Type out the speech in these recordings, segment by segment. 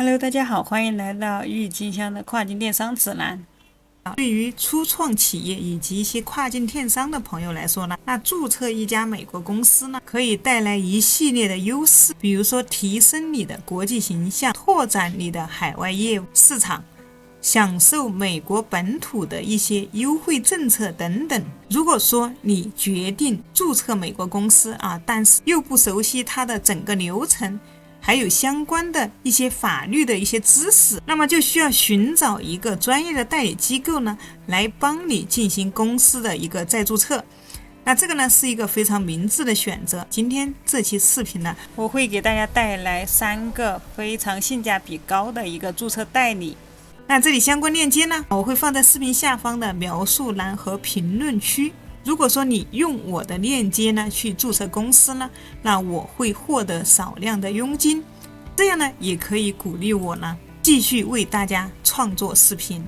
Hello，大家好，欢迎来到郁金香的跨境电商指南。对于初创企业以及一些跨境电商的朋友来说呢，那注册一家美国公司呢，可以带来一系列的优势，比如说提升你的国际形象，拓展你的海外业务市场，享受美国本土的一些优惠政策等等。如果说你决定注册美国公司但是又不熟悉它的整个流程，还有相关的一些法律的一些知识，那么就需要寻找一个专业的代理机构呢，来帮你进行公司的一个再注册。那这个呢是一个非常明智的选择。今天这期视频呢，我会给大家带来3个非常性价比高的一个注册代理。那这里相关链接呢，我会放在视频下方的描述栏和评论区。如果说你用我的链接呢去注册公司呢，那我会获得少量的佣金，这样呢也可以鼓励我呢继续为大家创作视频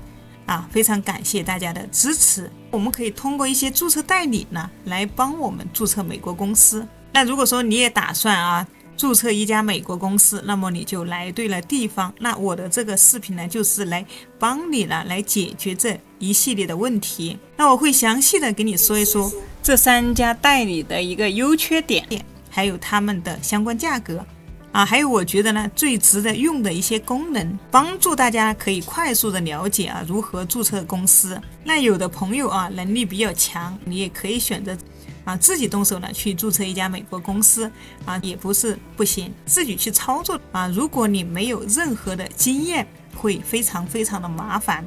非常感谢大家的支持。我们可以通过一些注册代理呢来帮我们注册美国公司。那如果说你也打算注册一家美国公司，那么你就来对了地方。那我的这个视频呢，就是来帮你呢来解决这一系列的问题。那我会详细的给你说一说这3家代理的一个优缺点，还有他们的相关价格还有我觉得呢最值得用的一些功能，帮助大家可以快速的了解如何注册公司。那有的朋友能力比较强，你也可以选择自己动手呢去注册一家美国公司也不是不行，自己去操作如果你没有任何的经验，会非常非常的麻烦，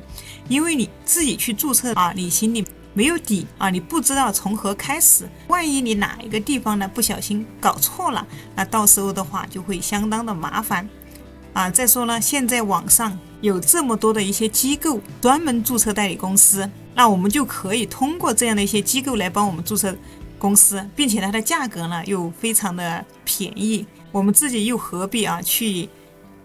因为你自己去注册你心里没有底你不知道从何开始，万一你哪一个地方呢不小心搞错了，那到时候的话就会相当的麻烦再说呢，现在网上有这么多的一些机构专门注册代理公司，那我们就可以通过这样的一些机构来帮我们注册公司，并且它的价格呢又非常的便宜，我们自己又何必去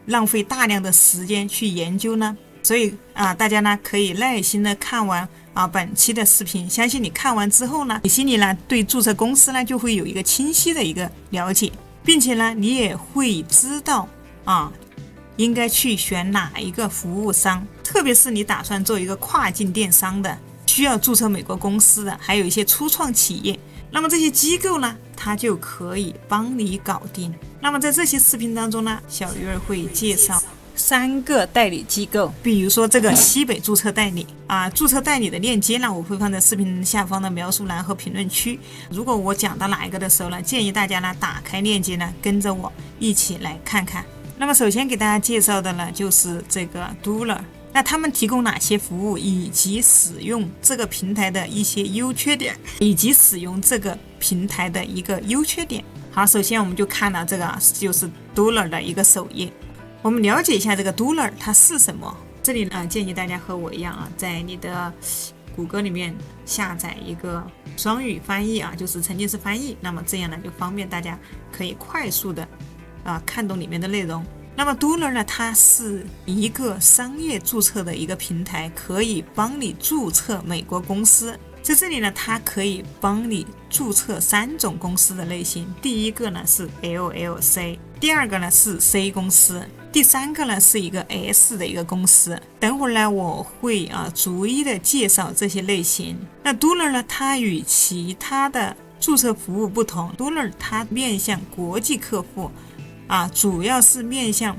浪费大量的时间去研究呢？所以大家呢可以耐心的看完本期的视频，相信你看完之后呢，你心里呢对注册公司呢就会有一个清晰的一个了解，并且呢你也会知道应该去选哪一个服务商，特别是你打算做一个跨境电商的，需要注册美国公司的，还有一些初创企业，那么这些机构呢它就可以帮你搞定。那么在这些视频当中呢，小鱼儿会介绍3个代理机构，比如说这个西北注册代理注册代理的链接呢，我会放在视频下方的描述栏和评论区。如果我讲到哪一个的时候呢，建议大家呢打开链接呢，跟着我一起来看看。那么首先给大家介绍的呢就是这个 Doler， 那他们提供哪些服务，以及使用这个平台的一些优缺点，以及使用这个平台的一个优缺点。好，首先我们就看到这个就是 Doler 的一个首页，我们了解一下这个 Doler 它是什么。这里呢建议大家和我一样在你的谷歌里面下载一个双语翻译就是沉浸式翻译，那么这样呢就方便大家可以快速的看懂里面的内容。那么 Doler 呢，它是一个商业注册的一个平台，可以帮你注册美国公司。在这里呢，它可以帮你注册3种公司的类型，第一个呢是 LLC， 第二个呢是 C 公司，第3个呢是一个 S 的一个公司。等会儿呢我会逐一的介绍这些类型。那 Doler 呢，它与其他的注册服务不同， Doler 它面向国际客户主要是面向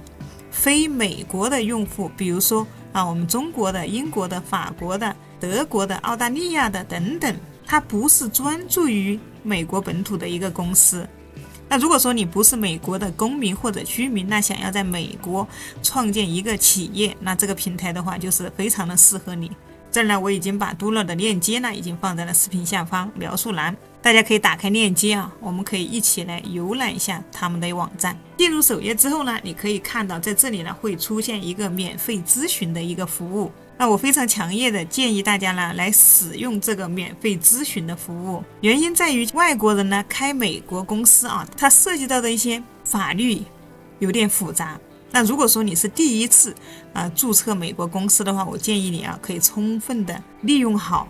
非美国的用户，比如说我们中国的、英国的、法国的、德国的、澳大利亚的等等，它不是专注于美国本土的一个公司。那如果说你不是美国的公民或者居民，那想要在美国创建一个企业，那这个平台的话就是非常的适合你。这儿呢我已经把 Doler 的链接呢已经放在了视频下方描述栏，大家可以打开链接我们可以一起来浏览一下他们的网站。进入首页之后呢，你可以看到在这里呢会出现一个免费咨询的一个服务。那我非常强烈的建议大家呢来使用这个免费咨询的服务，原因在于外国人呢开美国公司它涉及到的一些法律有点复杂。那如果说你是第一次注册美国公司的话，我建议你可以充分的利用好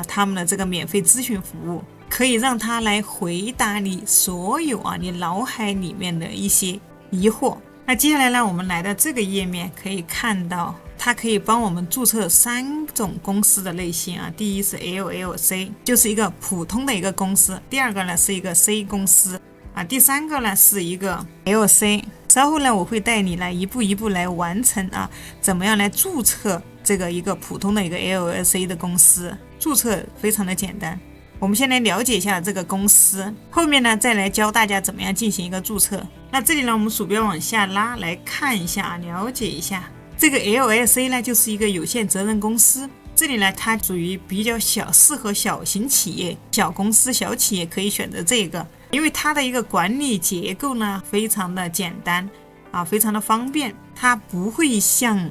他们的这个免费咨询服务，可以让他来回答你所有你脑海里面的一些疑惑。那接下来呢，我们来到这个页面，可以看到它可以帮我们注册3种公司的类型啊。第一是 LLC， 就是一个普通的一个公司；第二个呢是一个 C 公司啊；第三个呢是一个 LC。稍后呢，我会带你来一步一步来完成啊，怎么样来注册这个一个普通的一个 LLC 的公司。注册非常的简单。我们先来了解一下这个公司，后面呢再来教大家怎么样进行一个注册。那这里呢，我们鼠标往下拉来看一下，了解一下。这个 LLC 呢就是一个有限责任公司，这里呢它属于比较小，适合小型企业、小公司、小企业可以选择这个，因为它的一个管理结构呢非常的简单啊，非常的方便，它不会像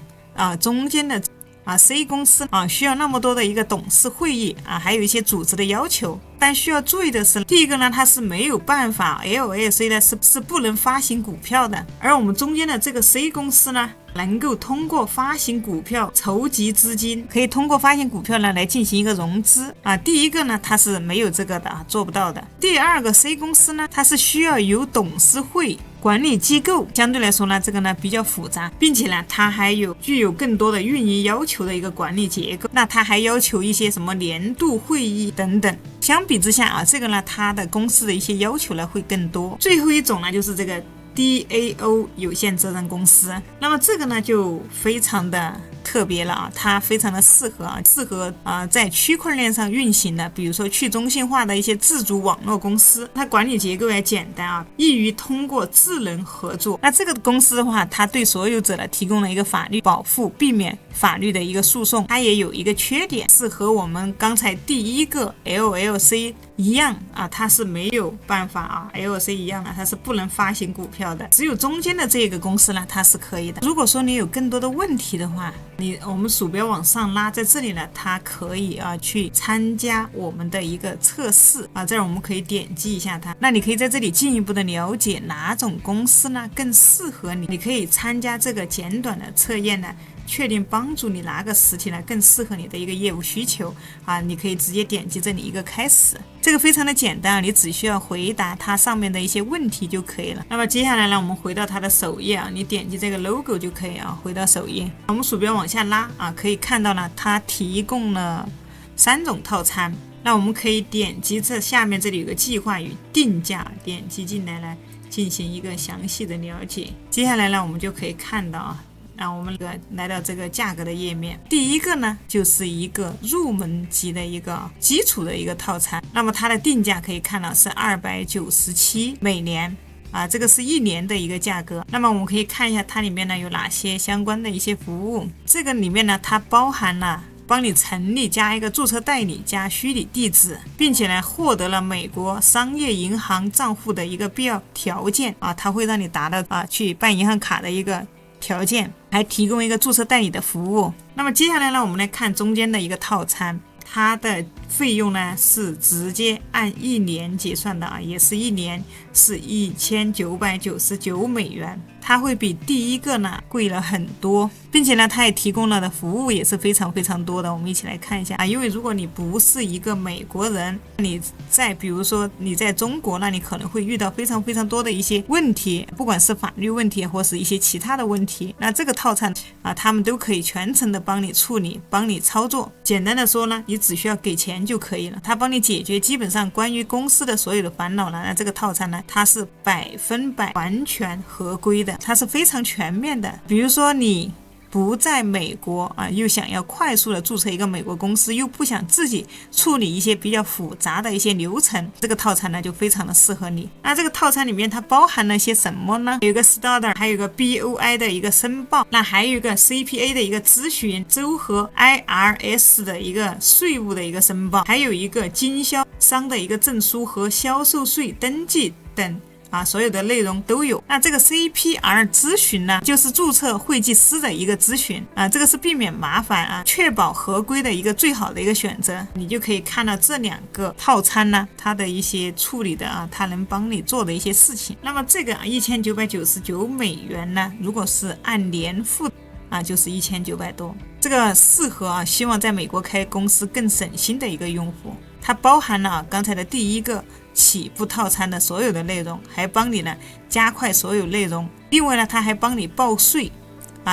中间的C 公司需要那么多的一个董事会议还有一些组织的要求。但需要注意的是，第一个呢，它是没有办法 LLC 呢是不能发行股票的，而我们中间的这个 C 公司呢，能够通过发行股票筹集资金，可以通过发行股票呢来进行一个融资第一个呢，它是没有这个的做不到的。第二个 C 公司呢，它是需要有董事会。管理机构相对来说呢，这个呢比较复杂，并且呢，它还具有更多的运营要求的一个管理结构。那它还要求一些什么年度会议等等。相比之下这个呢，它的公司的一些要求呢会更多。最后一种呢，就是这个 DAO 有限责任公司。那么这个呢就非常的特别了它非常的适合在区块链上运行的，比如说去中心化的一些自主网络公司，它管理结构也简单易于通过智能合作。那这个公司的话，它对所有者呢提供了一个法律保护，避免法律的一个诉讼。它也有一个缺点，是和我们刚才第一个 LLC 一样它是没有办法LLC 一样的，它是不能发行股票的，只有中间的这个公司呢，它是可以的。如果说你有更多的问题的话，我们鼠标往上拉，在这里呢，它可以去参加我们的一个测试这儿我们可以点击一下它。那你可以在这里进一步的了解哪种公司呢更适合你，你可以参加这个简短的测验呢，确定帮助你哪个实体呢更适合你的一个业务需求你可以直接点击这里一个开始。这个非常的简单你只需要回答它上面的一些问题就可以了。那么接下来呢，我们回到它的首页你点击这个 logo 就可以回到首页。我们鼠标往下拉可以看到呢，它提供了3种套餐。那我们可以点击这下面这里有个计划与定价，点击进来进行一个详细的了解。接下来呢，我们就可以看到我们来到这个价格的页面。第一个呢，就是一个入门级的一个基础的一个套餐，那么它的定价可以看到是297美元这个是1年的一个价格。那么我们可以看一下它里面呢有哪些相关的一些服务。这个里面呢，它包含了帮你成立加一个注册代理加虚拟地址，并且呢获得了美国商业银行账户的一个必要条件它会让你达到去办银行卡的一个条件，还提供一个注册代理的服务。那么接下来呢，我们来看中间的一个套餐，它的费用呢是直接按1年结算的也是1年是1999美元，它会比第一个呢贵了很多，并且呢它也提供了的服务也是非常非常多的。我们一起来看一下因为如果你不是一个美国人，你比如说你在中国，那你可能会遇到非常非常多的一些问题，不管是法律问题或是一些其他的问题，那这个套餐他们都可以全程的帮你处理，帮你操作。简单的说呢，你只需要给钱就可以了，他帮你解决基本上关于公司的所有的烦恼呢。那这个套餐呢，它是100%完全合规的，它是非常全面的。比如说你不在美国又想要快速的注册一个美国公司，又不想自己处理一些比较复杂的一些流程，这个套餐呢就非常的适合你。那这个套餐里面它包含了些什么呢？有一个 Starter， 还有一个 BOI 的一个申报，那还有一个 CPA 的一个咨询，州和 IRS 的一个税务的一个申报，还有一个经销商的一个证书和销售税登记等所有的内容都有。那这个 CPR 咨询呢，就是注册会计师的一个咨询这个是避免麻烦确保合规的一个最好的一个选择。你就可以看到这2个套餐呢，它的一些处理的它能帮你做的一些事情。那么这个1999美元呢，如果是按年付就是1900多。这个适合希望在美国开公司更省心的一个用户。它包含了刚才的第一个起步套餐的所有的内容，还帮你呢加快所有内容另外呢，它还帮你报税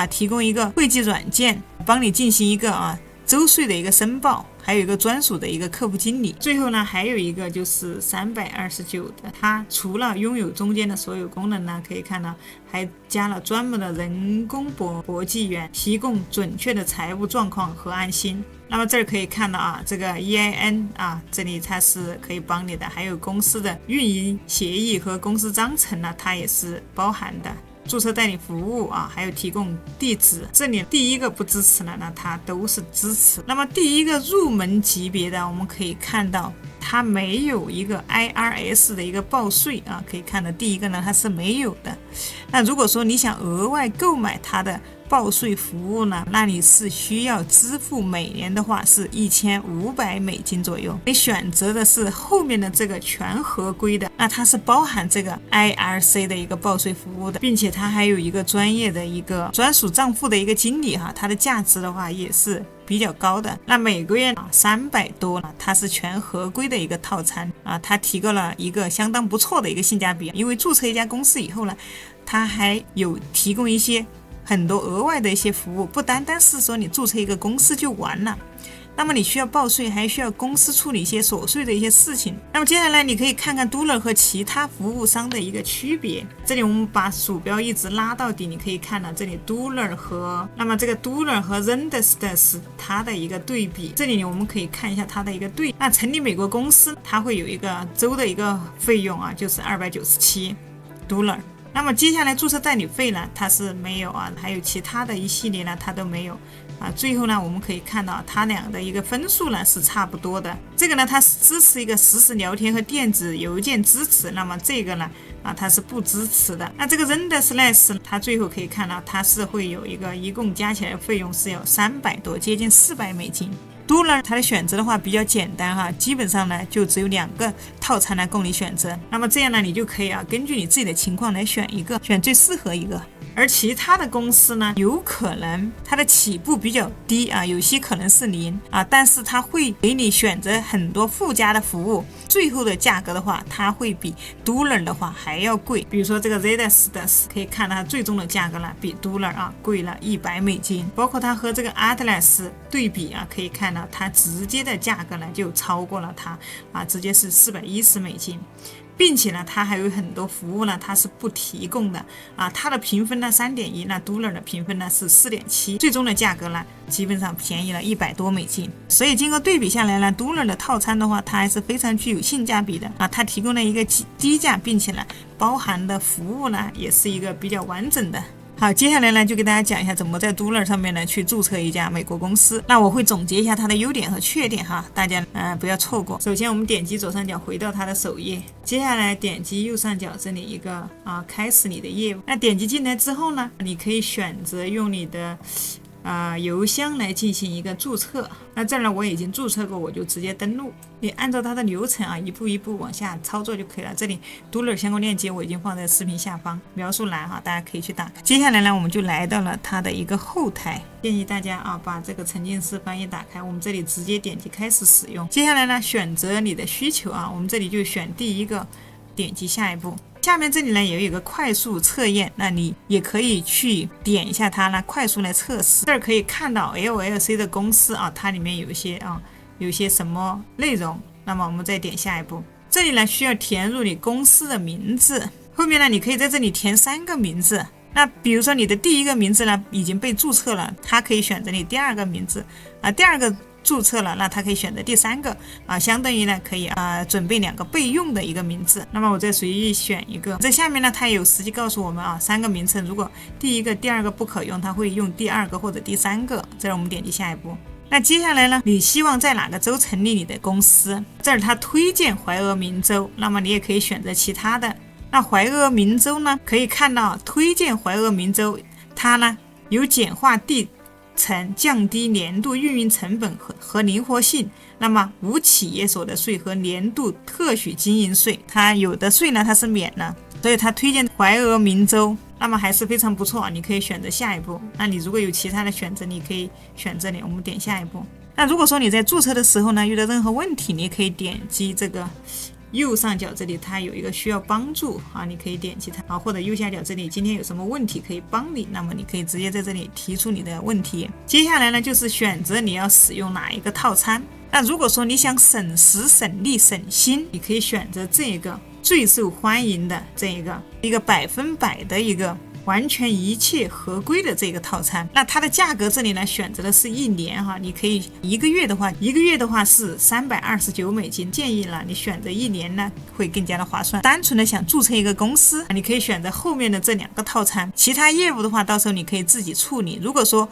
提供一个会计软件，帮你进行一个周税的一个申报，还有一个专属的一个客户经理。最后呢，还有一个就是329的，它除了拥有中间的所有功能呢，可以看到还加了专门的人工簿记员，提供准确的财务状况和安心。那么这儿可以看到这个 EIN 这里它是可以帮你的，还有公司的运营协议和公司章程呢，它也是包含的。注册代理服务还有提供地址，这里第一个不支持的呢，它都是支持。那么第一个入门级别的，我们可以看到它没有一个 IRS 的一个报税可以看到第一个呢它是没有的。那如果说你想额外购买它的报税服务呢，那你是需要支付每年的话是$1500左右。你选择的是后面的这个全合规的，那它是包含这个 IRC 的一个报税服务的，并且它还有一个专业的一个专属账户的一个经理它的价值的话也是比较高的。那每个月300多呢，它是全合规的一个套餐它提供了一个相当不错的一个性价比。因为注册一家公司以后呢，它还有提供一些很多额外的一些服务，不单单是说你注册一个公司就完了，那么你需要报税，还需要公司处理一些琐碎的一些事情。那么接下来你可以看看 Doler 和其他服务商的一个区别。这里我们把鼠标一直拉到底，你可以看到这里 Doler 和这个 Doler 和 Zendesk 它的一个对比。这里我们可以看一下它的一个对比。那成立美国公司，它会有一个州的一个费用就是297 Doler。那么接下来注册代理费呢，它是没有还有其他的一系列呢，它都没有最后呢，我们可以看到它俩的一个分数呢是差不多的。这个呢，它是支持一个实时聊天和电子邮件支持，那么这个呢它是不支持的。那这个 Zendesk 它最后可以看到它是会有一个一共加起来的费用是有300多，接近$400。Doler 它的选择的话比较简单基本上呢就只有2个套餐来供你选择。那么这样呢，你就可以根据你自己的情况来选一个，选最适合一个。而其他的公司呢，有可能它的起步比较低有些可能是0但是它会给你选择很多附加的服务，最后的价格的话，它会比 Doler 的话还要贵。比如说这个 Zendesk 可以看到它最终的价格呢比 Doler 贵了$100，包括它和这个 Atlas 对比可以看到它直接的价格呢就超过了它直接是$410。并且呢，它还有很多服务呢，它是不提供的它的评分呢3.1，那 Doler 的评分呢是4.7，最终的价格呢基本上便宜了$100多。所以经过对比下来呢，Doler 的套餐的话，它还是非常具有性价比的它提供了一个低价，并且呢包含的服务呢也是一个比较完整的。好，接下来呢就给大家讲一下怎么在 Doler 上面呢去注册一家美国公司。那我会总结一下它的优点和缺点大家不要错过。首先我们点击左上角回到它的首页，接下来点击右上角这里一个开始你的业务。那点击进来之后呢，你可以选择用你的邮箱来进行一个注册。那这儿呢我已经注册过，我就直接登录。你按照它的流程一步一步往下操作就可以了。这里 Doler 相关链接我已经放在视频下方描述栏大家可以去打开。接下来呢我们就来到了它的一个后台，建议大家把这个沉浸式翻译打开，我们这里直接点击开始使用。接下来呢选择你的需求我们这里就选第一个，点击下一步。下面这里呢也有一个快速测验，那你也可以去点一下它呢，快速来测试。这儿可以看到 LLC 的公司它里面有一些什么内容。那么我们再点下一步，这里呢需要填入你公司的名字，后面呢你可以在这里填3个名字。那比如说你的第一个名字呢已经被注册了，它可以选择你第2个名字第2个注册了，那它可以选择第3个相当于呢可以准备2个备用的一个名字。那么我再随意选一个，这下面呢它有实际告诉我们3个名称，如果第1个第2个不可用，它会用第2个或者第3个。这儿我们点击下一步。那接下来呢，你希望在哪个州成立你的公司？这儿它推荐怀俄明州，那么你也可以选择其他的。那怀俄明州呢，可以看到推荐怀俄明州，它呢有简化地层、降低年度运营成本和灵活性，那么无企业所得税和年度特许经营税，它有的税呢它是免的，所以它推荐怀俄明州，那么还是非常不错你可以选择下一步。那你如果有其他的选择，你可以选这里，我们点下一步。那如果说你在注册的时候呢遇到任何问题，你可以点击这个右上角这里它有一个需要帮助啊，你可以点击它啊，或者右下角这里今天有什么问题可以帮你，那么你可以直接在这里提出你的问题。接下来呢，就是选择你要使用哪一个套餐。那如果说你想省时省力省心，你可以选择这个最受欢迎的这一个100%的一个完全一切合规的这个套餐。那它的价格这里呢，选择的是1年哈，你可以一个月的话是$329，建议呢你选择1年呢会更加的划算。单纯的想注册一个公司，你可以选择后面的这2个套餐，其他业务的话到时候你可以自己处理。如果说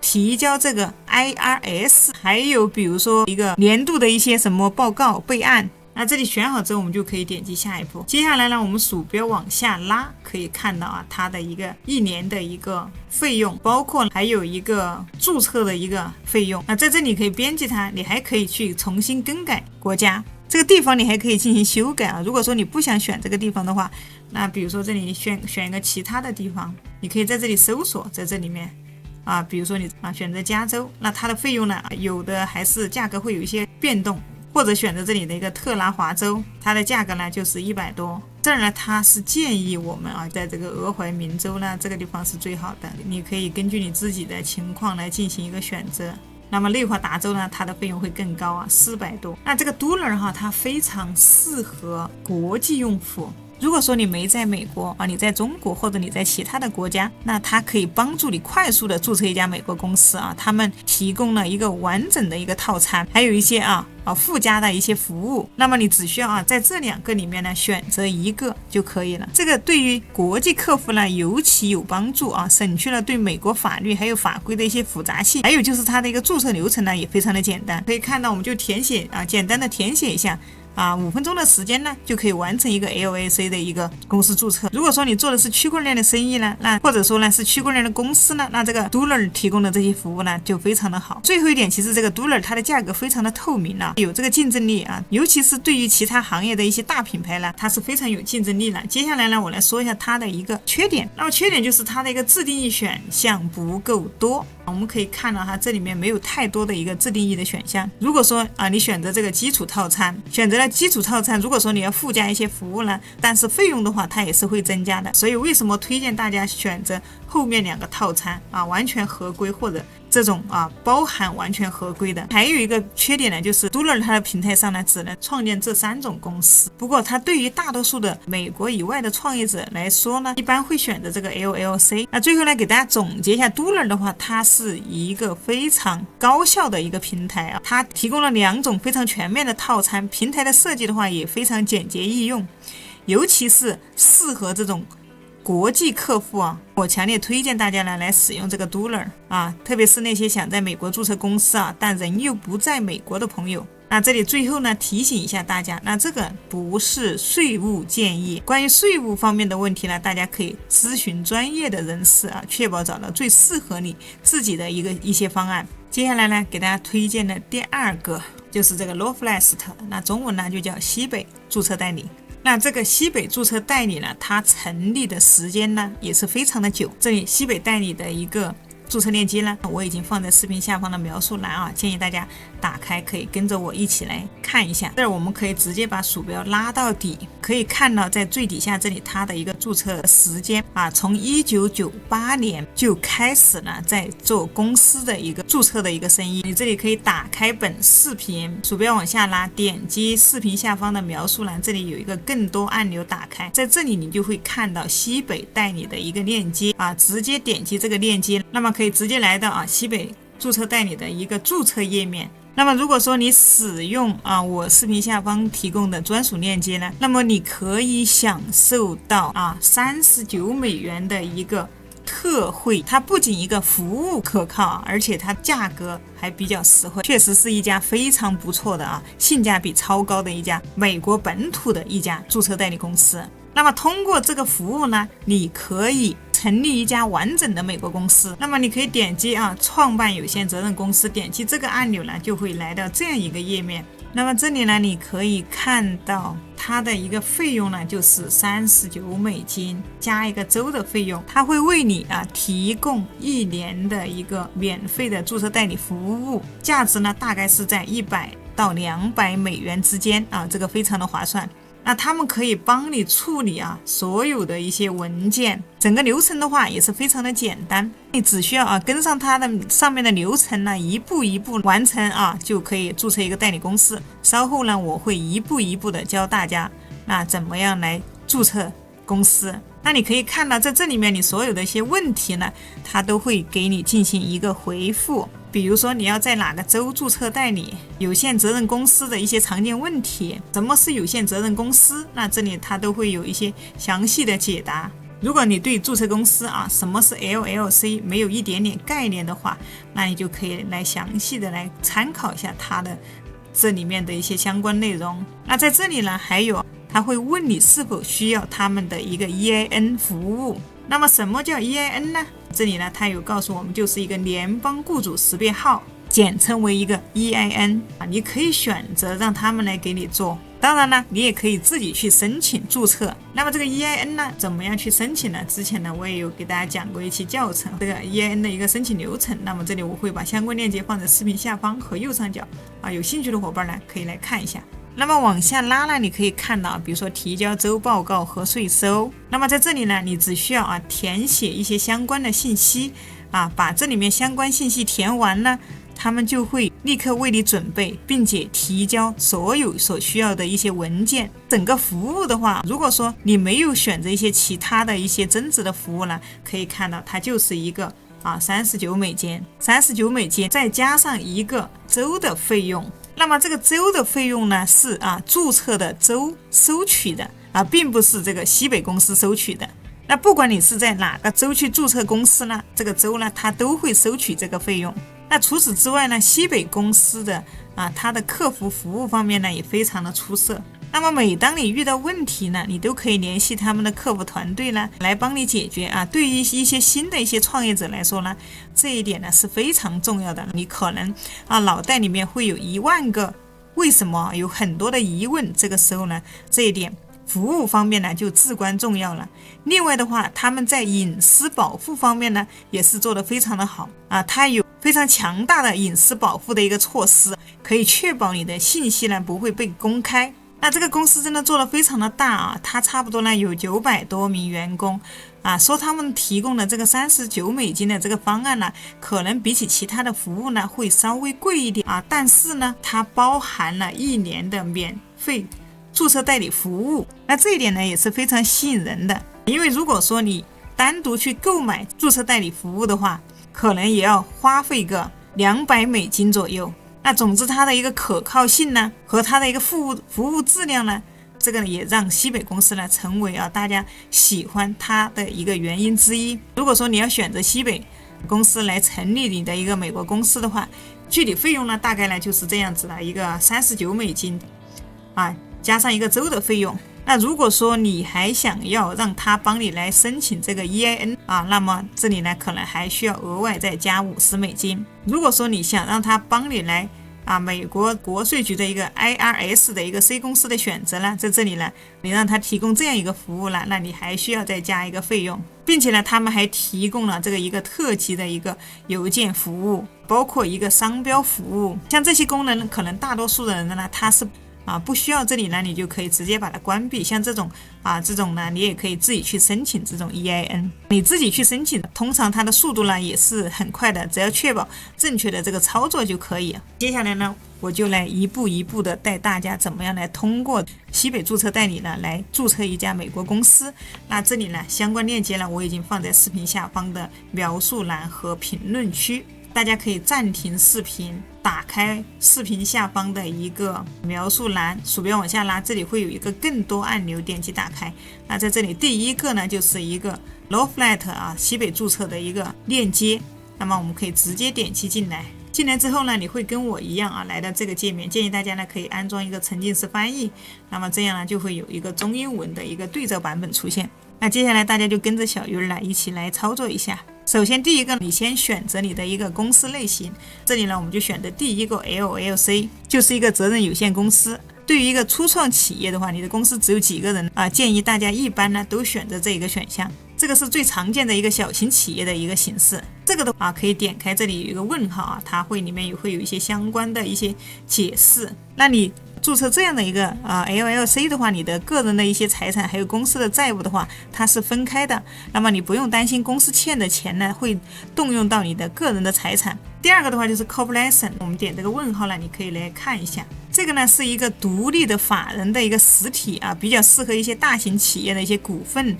提交这个 IRS， 还有比如说一个年度的一些什么报告备案，那这里选好之后，我们就可以点击下一步。接下来呢，我们鼠标往下拉，可以看到啊，它的1年的一个费用，包括还有一个注册的一个费用。那在这里可以编辑它，你还可以去重新更改国家。这个地方你还可以进行修改啊。如果说你不想选这个地方的话，那比如说这里你选一个其他的地方，你可以在这里搜索，在这里面。比如说你选择加州，那它的费用呢，有的还是价格会有一些变动，或者选择这里的一个特拉华州，它的价格呢就是100多。这儿呢，它是建议我们在这个俄亥明州呢，这个地方是最好的，你可以根据你自己的情况来进行一个选择。那么内华达州呢，它的费用会更高啊，400多。那这个 Duler 哈，它非常适合国际用户。如果说你没在美国你在中国或者你在其他的国家，那它可以帮助你快速的注册一家美国公司啊。他们提供了一个完整的一个套餐，还有一些附加的一些服务。那么你只需要在这2个里面呢选择一个就可以了。这个对于国际客户呢尤其有帮助啊，省去了对美国法律还有法规的一些复杂性。还有就是它的一个注册流程呢也非常的简单，可以看到我们就填写简单的填写一下。5分钟的时间呢，就可以完成一个 LLC 的一个公司注册。如果说你做的是区块链的生意呢，那或者说呢是区块链的公司呢，那这个 Duler 提供的这些服务呢就非常的好。最后一点，其实这个 Duler 它的价格非常的透明有这个竞争力尤其是对于其他行业的一些大品牌呢，它是非常有竞争力的。接下来呢，我来说一下它的一个缺点。那么缺点就是它的一个自定义选项不够多。我们可以看到它这里面没有太多的一个自定义的选项。如果说你选择这个基础套餐，选择了基础套餐，如果说你要附加一些服务呢，但是费用的话它也是会增加的。所以为什么推荐大家选择后面2个套餐完全合规，或者这种包含完全合规的。还有一个缺点呢，就是 Duler 它的平台上呢只能创建这3种公司。不过它对于大多数的美国以外的创业者来说呢，一般会选择这个 LLC。那最后呢，给大家总结一下 Duler 的话，它是一个非常高效的一个平台它提供了2种非常全面的套餐，平台的设计的话也非常简洁易用，尤其是适合这种国际客户我强烈推荐大家呢来使用这个 Duler 特别是那些想在美国注册公司但人又不在美国的朋友。那这里最后呢提醒一下大家，那这个不是税务建议，关于税务方面的问题呢，大家可以咨询专业的人士确保找到最适合你自己的一些方案。接下来呢，给大家推荐的第2个就是这个 Northwest， 那中文呢就叫西北注册代理。那这个西北注册代理呢，它成立的时间呢也是非常的久。这里西北代理的一个注册链接呢，我已经放在视频下方的描述栏建议大家打开，可以跟着我一起来看一下。这儿我们可以直接把鼠标拉到底，可以看到在最底下这里它的一个注册时间从1998年就开始了在做公司的一个注册的一个生意。你这里可以打开本视频，鼠标往下拉，点击视频下方的描述栏，这里有一个更多按钮打开，在这里你就会看到西北代理的一个链接直接点击这个链接，那么可以直接来到西北注册代理的一个注册页面。那么如果说你使用我视频下方提供的专属链接呢，那么你可以享受到$39的一个特惠。它不仅一个服务可靠而且它价格还比较实惠，确实是一家非常不错的性价比超高的一家美国本土的一家注册代理公司。那么通过这个服务呢，你可以成立一家完整的美国公司。那么你可以点击创办有限责任公司，点击这个按钮呢，就会来到这样一个页面。那么这里呢，你可以看到它的一个费用呢，就是$39加一个州的费用。它会为你提供1年的一个免费的注册代理服务，价值呢大概是在到$200之间啊，这个非常的划算。那他们可以帮你处理所有的一些文件，整个流程的话也是非常的简单，你只需要跟上它的上面的流程呢，一步一步完成就可以注册一个代理公司。稍后呢，我会一步一步的教大家那怎么样来注册公司。那你可以看到在这里面你所有的一些问题呢，它都会给你进行一个回复。比如说你要在哪个州注册代理，有限责任公司的一些常见问题，什么是有限责任公司，那这里它都会有一些详细的解答。如果你对注册公司什么是 LLC 没有一点点概念的话，那你就可以来详细的来参考一下它的这里面的一些相关内容。那在这里呢，还有他会问你是否需要他们的一个 EIN 服务。那么什么叫 EIN 呢？这里呢，他有告诉我们，就是一个联邦雇主识别号，简称为一个 EIN 你可以选择让他们来给你做，当然呢，你也可以自己去申请注册。那么这个 EIN 呢，怎么样去申请呢？之前呢，我也有给大家讲过一期教程，这个 EIN 的一个申请流程。那么这里我会把相关链接放在视频下方和右上角有兴趣的伙伴呢，可以来看一下。那么往下拉呢，你可以看到，比如说提交州报告和税收。那么在这里呢，你只需要填写一些相关的信息把这里面相关信息填完呢，他们就会立刻为你准备，并且提交所有所需要的一些文件。整个服务的话，如果说你没有选择一些其他的一些增值的服务呢，可以看到它就是一个$39，$39再加上一个州的费用。那么这个州的费用呢，是注册的州收取的并不是这个西北公司收取的。那不管你是在哪个州去注册公司呢，这个州呢它都会收取这个费用。那除此之外呢，西北公司的它的客服服务方面呢也非常的出色。那么每当你遇到问题呢，你都可以联系他们的客服团队呢来帮你解决对于一些新的一些创业者来说呢，这一点呢是非常重要的。你可能脑袋里面会有10000个为什么，有很多的疑问，这个时候呢，这一点服务方面呢就至关重要了。另外的话，他们在隐私保护方面呢也是做得非常的好它有非常强大的隐私保护的一个措施，可以确保你的信息呢不会被公开。那这个公司真的做得非常的大它差不多呢有900多名员工说他们提供的这个$39的这个方案呢，可能比起其他的服务呢会稍微贵一点但是呢，它包含了1年的免费注册代理服务。那这一点呢也是非常吸引人的，因为如果说你单独去购买注册代理服务的话，可能也要花费个$200左右。那总之它的一个可靠性呢和它的一个服务质量呢，这个也让西北公司呢成为大家喜欢它的一个原因之一。如果说你要选择西北公司来成立你的一个美国公司的话，具体费用呢大概呢就是这样子的，一个$39加上一个州的费用。那如果说你还想要让他帮你来申请这个 EIN 那么这里呢可能还需要额外再加$50。如果说你想让他帮你来美国国税局的一个 IRS 的一个 C 公司的选择呢，在这里呢你让他提供这样一个服务了，那你还需要再加一个费用，并且呢他们还提供了这个一个特级的一个邮件服务，包括一个商标服务。像这些功能可能大多数的人呢他是不需要，这里呢你就可以直接把它关闭。像这种呢你也可以自己去申请这种 EIN， 你自己去申请，通常它的速度呢也是很快的，只要确保正确的这个操作就可以。接下来呢我就来一步一步的带大家怎么样来通过西北注册代理呢来注册一家美国公司。那这里呢相关链接呢我已经放在视频下方的描述栏和评论区，大家可以暂停视频，打开视频下方的一个描述栏，鼠标往下拉，这里会有一个更多按钮，点击打开。那在这里第一个呢就是一个 Lawflat 西北注册的一个链接，那么我们可以直接点击进来。进来之后呢，你会跟我一样来到这个界面，建议大家呢可以安装一个沉浸式翻译，那么这样呢就会有一个中英文的一个对照版本出现。那接下来大家就跟着小鱼儿一起来操作一下。首先第一个，你先选择你的一个公司类型，这里呢我们就选择第一个 LLC， 就是一个责任有限公司。对于一个初创企业的话，你的公司只有几个人建议大家一般呢都选择这一个选项。这个是最常见的一个小型企业的一个形式。这个的话可以点开这里有一个问号啊，它里面也会有一些相关的一些解释。那你注册这样的一个LLC 的话，你的个人的一些财产还有公司的债务的话，它是分开的。那么你不用担心公司欠的钱呢会动用到你的个人的财产。第二个的话就是 corporation， 我们点这个问号呢，你可以来看一下。这个呢是一个独立的法人的一个实体啊，比较适合一些大型企业的一些股份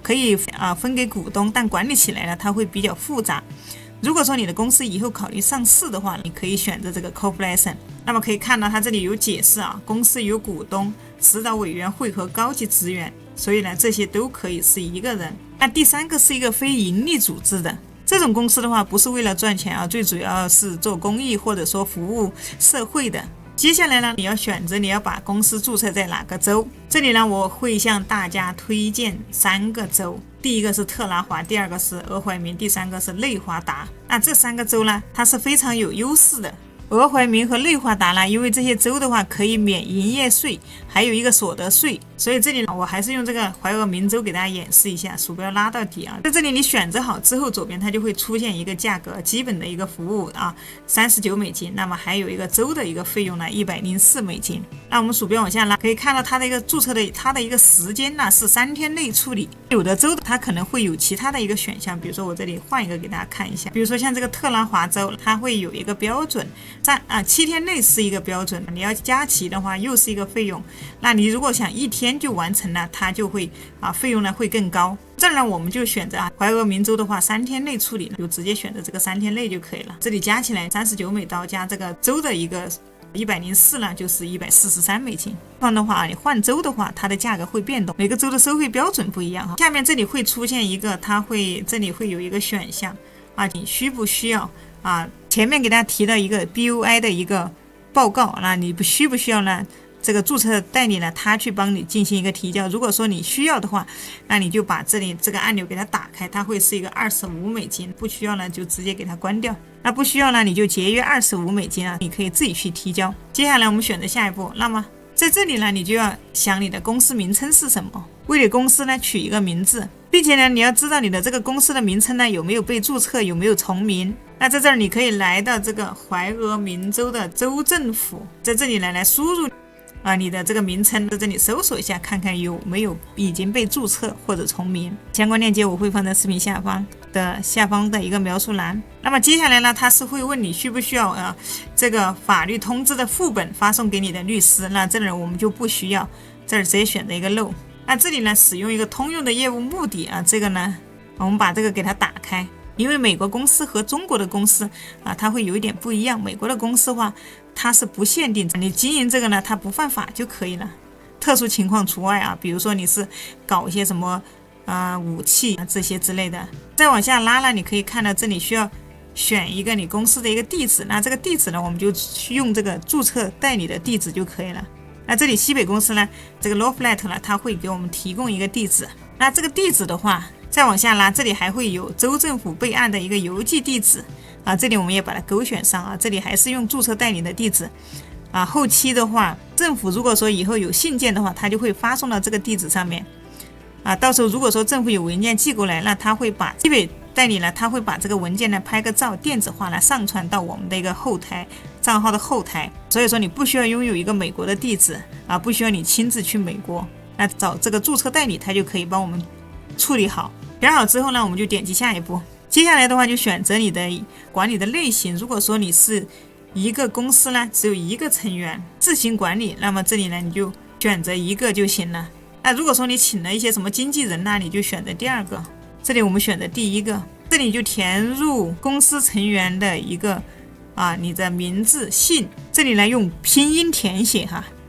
可以分给股东，但管理起来呢它会比较复杂。如果说你的公司以后考虑上市的话，你可以选择这个 corporation。 那么可以看到它这里有解释啊，公司有股东、指导委员会和高级职员，所以呢这些都可以是一个人。那第三个是一个非盈利组织的这种公司的话，不是为了赚钱啊，最主要是做公益或者说服务社会的。接下来呢，你要选择你要把公司注册在哪个州。这里呢，我会向大家推荐3个州，第一个是特拉华，第二个是俄亥明，第三个是内华达。那这3个州呢，它是非常有优势的。俄亥明和内华达呢，因为这些州的话可以免营业税，还有一个所得税，所以这里我还是用这个怀俄明州给大家演示一下，鼠标拉到底啊，在这里你选择好之后，左边它就会出现一个价格，基本的一个服务啊，$39，那么还有一个州的一个费用呢，$104。那我们鼠标往下拉，可以看到它的一个注册的它的一个时间呢是3天内处理。有的州它可能会有其他的一个选项，比如说我这里换一个给大家看一下，比如说像这个特拉华州，它会有一个标准，7天内是一个标准，你要加齐的话又是一个费用。那你如果想1天就完成了，它就会费用呢会更高。这儿呢我们就选择怀俄明州的话3天内处理，就直接选择这个3天内就可以了。这里加起来$39刀加这个州的一个104呢，就是$143。这样的话你换州的话，它的价格会变动，每个州的收费标准不一样哈。下面这里会出现一个，这里会有一个选项你需不需要前面给大家提到一个 BOI 的一个报告，那你需不需要呢？这个注册代理呢，他去帮你进行一个提交。如果说你需要的话，那你就把这里这个按钮给它打开，它会是一个$25，不需要呢就直接给它关掉。那不需要呢，你就节约$25你可以自己去提交。接下来我们选择下一步，那么在这里呢，你就要想你的公司名称是什么，为你公司呢取一个名字，并且呢你要知道你的这个公司的名称呢有没有被注册，有没有重名。那在这儿你可以来到这个怀俄明州的州政府，在这里来输入你的这个名称，在这里搜索一下，看看有没有已经被注册或者重名。相关链接我会放在视频下方的一个描述栏。那么接下来呢，他是会问你需不需要这个法律通知的副本发送给你的律师。那这里我们就不需要，这儿直接选择一个 No。那这里呢，使用一个通用的业务目的这个呢，我们把这个给它打开。因为美国公司和中国的公司它会有一点不一样。美国的公司的话，它是不限定你经营这个呢，它不犯法就可以了，特殊情况除外比如说你是搞一些什么武器这些之类的。再往下拉了，你可以看到这里需要选一个你公司的一个地址，那这个地址呢，我们就用这个注册代理的地址就可以了。那这里西北公司呢，这个 Lawflat 呢，它会给我们提供一个地址。那这个地址的话，再往下拉，这里还会有州政府备案的一个邮寄地址这里我们也把它勾选上这里还是用注册代理的地址后期的话，政府如果说以后有信件的话，它就会发送到这个地址上面到时候如果说政府有文件寄过来，那他会把西北代理呢，他会把这个文件呢拍个照，电子化来上传到我们的一个后台账号的后台。所以说你不需要拥有一个美国的地址不需要你亲自去美国，那找这个注册代理他就可以帮我们处理好。选好之后呢，我们就点击下一步。接下来的话就选择你的管理的类型。如果说你是一个公司呢，只有一个成员自行管理，那么这里呢你就选择一个就行了。那如果说你请了一些什么经纪人呢，你就选择第二个。这里我们选择第一个，这里就填入公司成员的一个你的名字姓，这里呢用拼音填写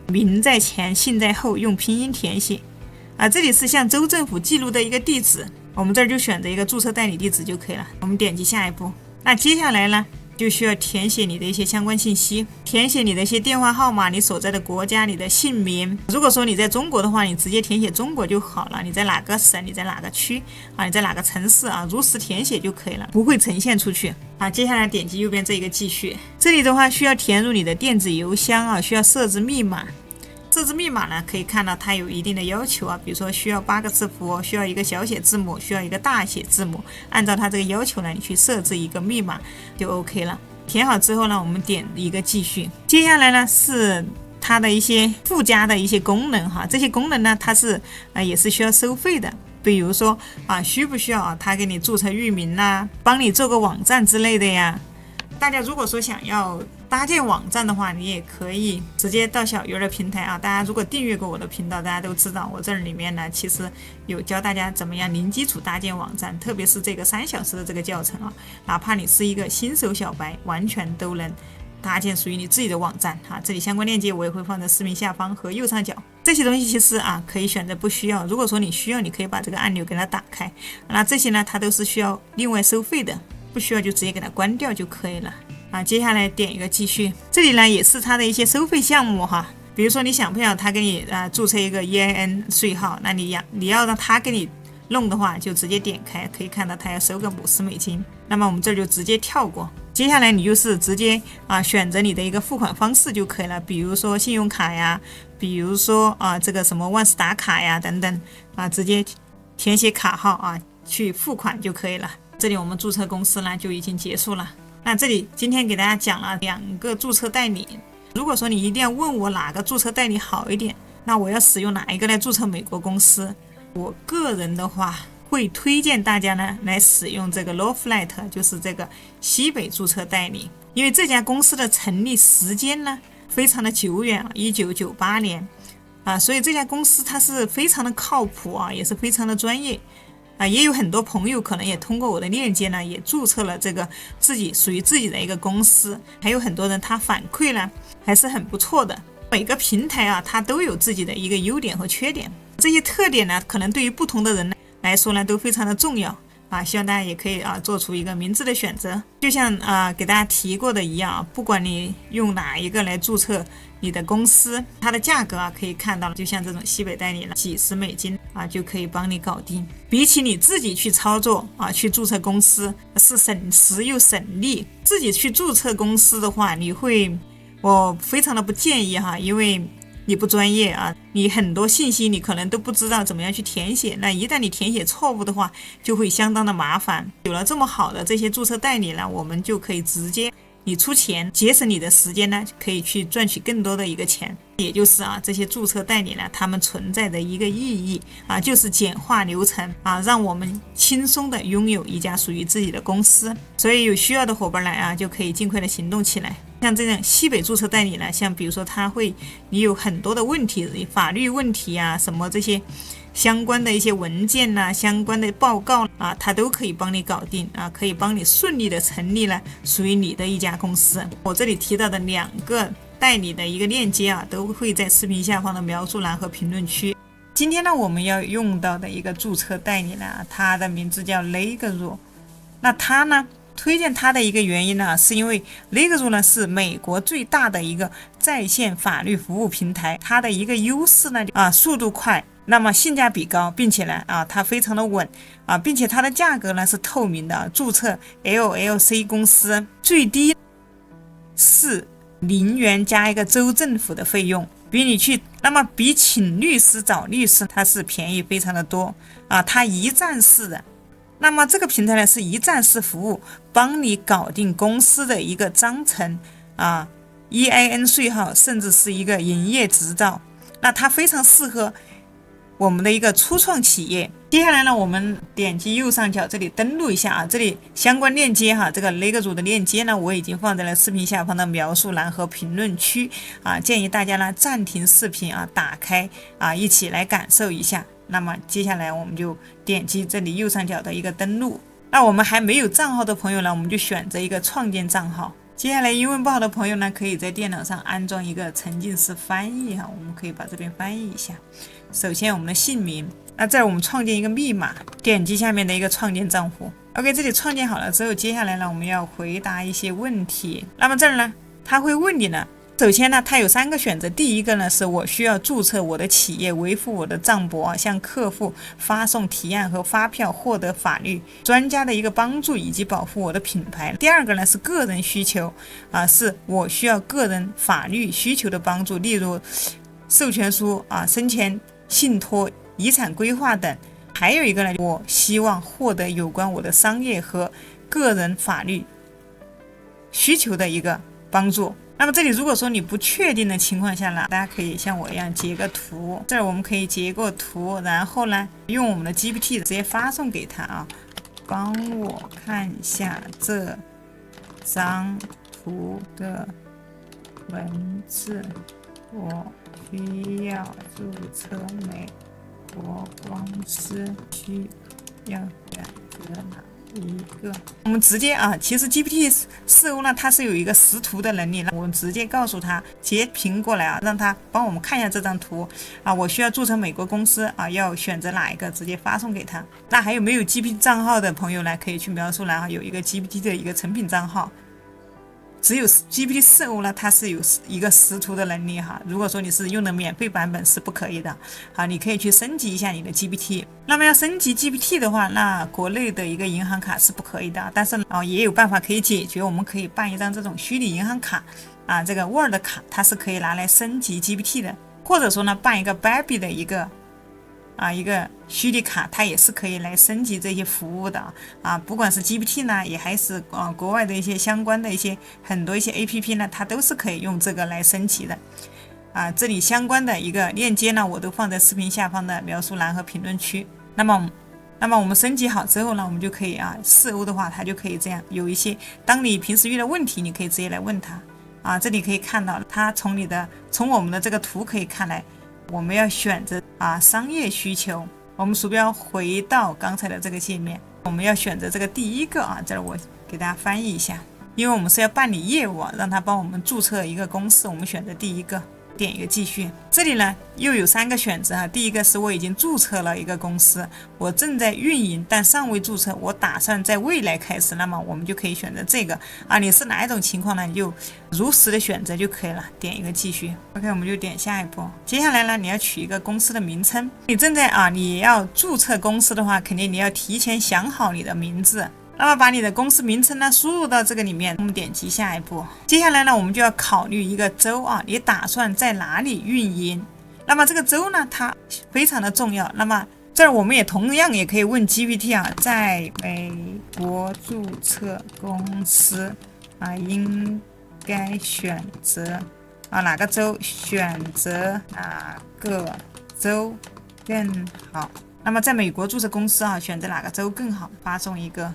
名在前姓在后，用拼音填写这里是向州政府记录的一个地址，我们这儿就选择一个注册代理地址就可以了。我们点击下一步。那接下来呢，就需要填写你的一些相关信息，填写你的一些电话号码，你所在的国家，你的姓名。如果说你在中国的话，你直接填写中国就好了，你在哪个省，你在哪个区你在哪个城市如实填写就可以了，不会呈现出去接下来点击右边这一个继续，这里的话需要填入你的电子邮箱需要设置密码。设置密码呢，可以看到它有一定的要求啊，比如说需要8个字符，需要一个小写字母，需要一个大写字母。按照它这个要求呢，你去设置一个密码就 OK 了。填好之后呢，我们点一个继续。接下来呢是它的一些附加的一些功能哈，这些功能呢它是也是需要收费的。比如说需不需要它给你注册域名啦，帮你做个网站之类的呀。大家如果说想要搭建网站的话，你也可以直接到小鱼儿的平台大家如果订阅过我的频道，大家都知道我这里面呢其实有教大家怎么样零基础搭建网站，特别是这个3小时的这个教程哪怕你是一个新手小白，完全都能搭建属于你自己的网站这里相关链接我也会放在视频下方和右上角。这些东西其实可以选择不需要，如果说你需要，你可以把这个按钮给它打开。那这些呢它都是需要另外收费的，不需要就直接给它关掉就可以了接下来点一个继续。这里呢也是它的一些收费项目比如说你想不想他给你注册一个 EIN 税号，那你要让他给你弄的话，就直接点开，可以看到他要收个$50，那么我们这就直接跳过。接下来你就是直接选择你的一个付款方式就可以了，比如说信用卡呀，比如说这个什么万事达卡呀等等直接填写卡号去付款就可以了。这里我们注册公司呢就已经结束了。那这里今天给大家讲了2个注册代理，如果说你一定要问我哪个注册代理好一点，那我要使用哪一个来注册美国公司，我个人的话会推荐大家呢来使用这个 Lawflight， 就是这个西北注册代理，因为这家公司的成立时间呢非常的久远1998年所以这家公司它是非常的靠谱也是非常的专业也有很多朋友可能也通过我的链接呢也注册了这个属于自己的一个公司，还有很多人他反馈呢还是很不错的。每个平台它都有自己的一个优点和缺点，这些特点呢可能对于不同的人来说呢都非常的重要希望大家也可以做出一个明智的选择。就像给大家提过的一样不管你用哪一个来注册你的公司，它的价格可以看到，就像这种西北代理了几十$就可以帮你搞定。比起你自己去操作去注册公司是省时又省力。自己去注册公司的话，我非常的不建议因为你不专业你很多信息你可能都不知道怎么样去填写，那一旦你填写错误的话就会相当的麻烦。有了这么好的这些注册代理呢，我们就可以直接你出钱，节省你的时间呢，可以去赚取更多的一个钱。也就是这些注册代理呢，他们存在的一个意义就是简化流程让我们轻松的拥有一家属于自己的公司。所以有需要的伙伴来就可以尽快的行动起来。像这种西北注册代理呢，像比如说你有很多的问题，法律问题什么这些相关的一些文件相关的报告它都可以帮你搞定可以帮你顺利的成立了属于你的一家公司。我这里提到的2个代理的一个链接都会在视频下方的描述栏和评论区。今天呢我们要用到的一个注册代理呢，它的名字叫 Legro。 那它呢推荐它的一个原因呢，是因为 Legro 呢是美国最大的一个在线法律服务平台，它的一个优势呢速度快，那么性价比高，并且呢它非常的稳并且它的价格呢是透明的。注册 LLC 公司最低是0元加一个州政府的费用，那么比请律师找律师它是便宜非常的多它一站式的。那么这个平台呢是一站式服务，帮你搞定公司的一个章程EIN 税号，甚至是一个营业执照。那它非常适合我们的一个初创企业。接下来呢，我们点击右上角这里登录一下这里相关链接这个Legro的链接呢，我已经放在了视频下方的描述栏和评论区建议大家呢暂停视频打开一起来感受一下。那么接下来我们就点击这里右上角的一个登录。那我们还没有账号的朋友呢，我们就选择一个创建账号。接下来英文不好的朋友呢，可以在电脑上安装一个沉浸式翻译我们可以把这边翻译一下。首先我们的姓名，那这儿我们创建一个密码，点击下面的一个创建账户。 OK， 这里创建好了之后，接下来呢我们要回答一些问题。那么这儿呢他会问你呢，首先呢它有3个选择，第一个呢是我需要注册我的企业，维护我的账簿向客户发送提案和发票，获得法律专家的一个帮助以及保护我的品牌。第二个呢是个人需求是我需要个人法律需求的帮助，例如授权书啊、生前信托、遗产规划等。还有一个呢，我希望获得有关我的商业和个人法律需求的一个帮助。那么这里如果说你不确定的情况下呢，大家可以像我一样截个图，这儿我们可以截个图，然后呢用我们的 GPT 直接发送给他啊，帮我看一下这张图的文字，我需要注册美国公司，需要选择哪一个？我们直接啊，其实 GPT-4o 呢，它是有一个识图的能力，我们直接告诉它截屏过来啊，让它帮我们看一下这张图啊，我需要注册美国公司啊，要选择哪一个，直接发送给他。那还有没有 GPT 账号的朋友呢？可以去描述栏啊，有一个 GPT 的一个成品账号。只有 GPT-4o 呢，它是有一个识图的能力哈。如果说你是用的免费版本是不可以的，好，你可以去升级一下你的 GPT。那么要升级 GPT 的话，那国内的一个银行卡是不可以的，但是也有办法可以解决。我们可以办一张这种虚拟银行卡啊，这个 Word 卡它是可以拿来升级 GPT 的，或者说呢办一个 Baby 的一个虚拟卡，它也是可以来升级这些服务的啊。不管是 GPT 呢，也还是国外的一些相关的很多一些 APP 呢，它都是可以用这个来升级的啊。这里相关的一个链接呢，我都放在视频下方的描述栏和评论区。那么我们升级好之后呢，我们就可以4o的话，它就可以这样，有一些当你平时遇到问题，你可以直接来问它啊。这里可以看到，它从我们的这个图可以看来。我们要选择商业需求，我们鼠标回到刚才的这个界面，我们要选择这个第一个这儿我给大家翻译一下，因为我们是要办理业务让他帮我们注册一个公司，我们选择第一个，点一个继续。这里呢又有3个选择第一个是我已经注册了一个公司，我正在运营但尚未注册，我打算在未来开始，那么我们就可以选择这个你是哪一种情况呢，你就如实的选择就可以了，点一个继续。 OK， 我们就点下一步。接下来呢，你要取一个公司的名称，你正在你要注册公司的话，肯定你要提前想好你的名字，那么把你的公司名称呢输入到这个里面，我们点击下一步。接下来呢，我们就要考虑一个州你打算在哪里运营？那么这个州呢，它非常的重要。那么这儿我们也同样也可以问 GPT 在美国注册公司应该选择哪个州？选择哪个州更好？那么在美国注册公司选择哪个州更好？发送一个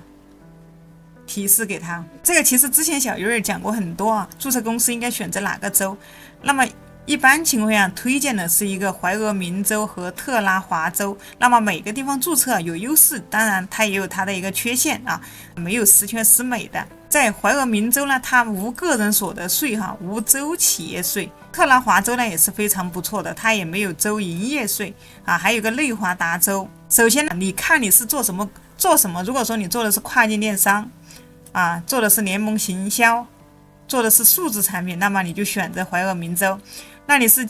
提示给他。这个其实之前小鱼儿讲过很多注册公司应该选择哪个州。那么一般情况下推荐的是一个怀俄明州和特拉华州。那么每个地方注册有优势，当然它也有它的一个缺陷没有十全十美的。在怀俄明州呢，它无个人所得税无州企业税。特拉华州呢也是非常不错的，它也没有州营业税还有个内华达州。首先你看你是做什么。如果说你做的是跨境电商做的是联盟行销，做的是数字产品，那么你就选择怀俄明州。那你是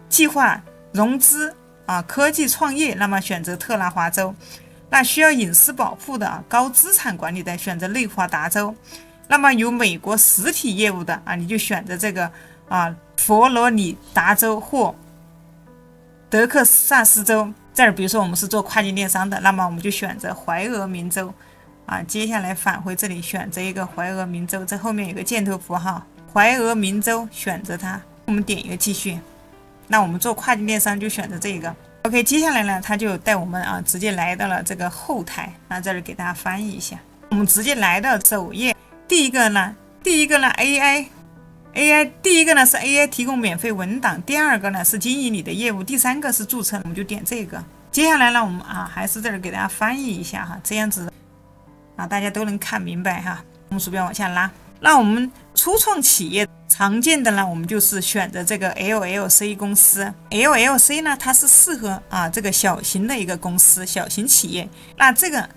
计划融资科技创业，那么选择特拉华州。那需要隐私保护的高资产管理的，选择内华达州。那么有美国实体业务的你就选择这个佛罗里达州或德克萨斯州。这儿比如说我们是做跨境电商的，那么我们就选择怀俄明州接下来返回这里，选择一个怀俄明州，这后面有个箭头符号，怀俄明州，选择它，我们点一个继续。那我们做跨境电商就选择这个。 OK， 接下来呢，它就带我们直接来到了这个后台。那这里给大家翻译一下，我们直接来到首页。第一个呢 AI， 第一个呢是 AI 提供免费文档，第二个呢是经营你的业务，第三个是注册，我们就点这个。接下来呢，我们还是这里给大家翻译一下这样子大家都能看明白我们鼠标往下拉。那我们初创企业常见的呢，我们就是选择这个 LLC 公司。LLC 呢，它是适合这个小型的一个公司，小型企业。那这个